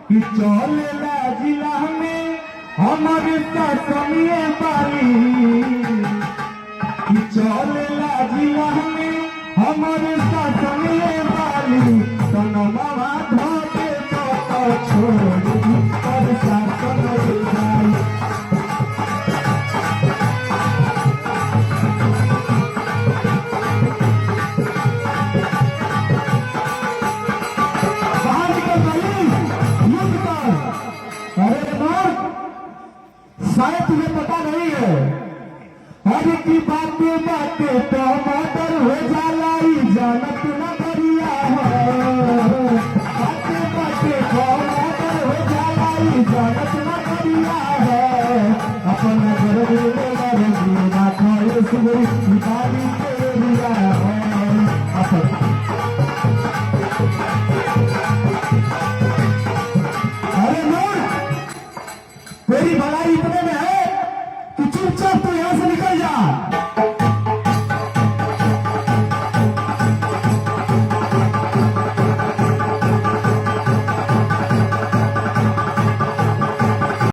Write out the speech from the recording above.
कि चलेला जिला में हमारे शासनीय बाली कि चलेला जिला में हमारे शासनीय बाली तनवा धोके तो छोड़ पर शासन जाई शायद तुम्हें पता नहीं है अरे की बातें बातें तो मर्डर हो जाला जानत न करिया है बातें बातें तो मर्डर हो जाला जानत न करिया है अपना घर में ना खाए सुबह निकाली के लिया है अरे तेरी भलाई इतने में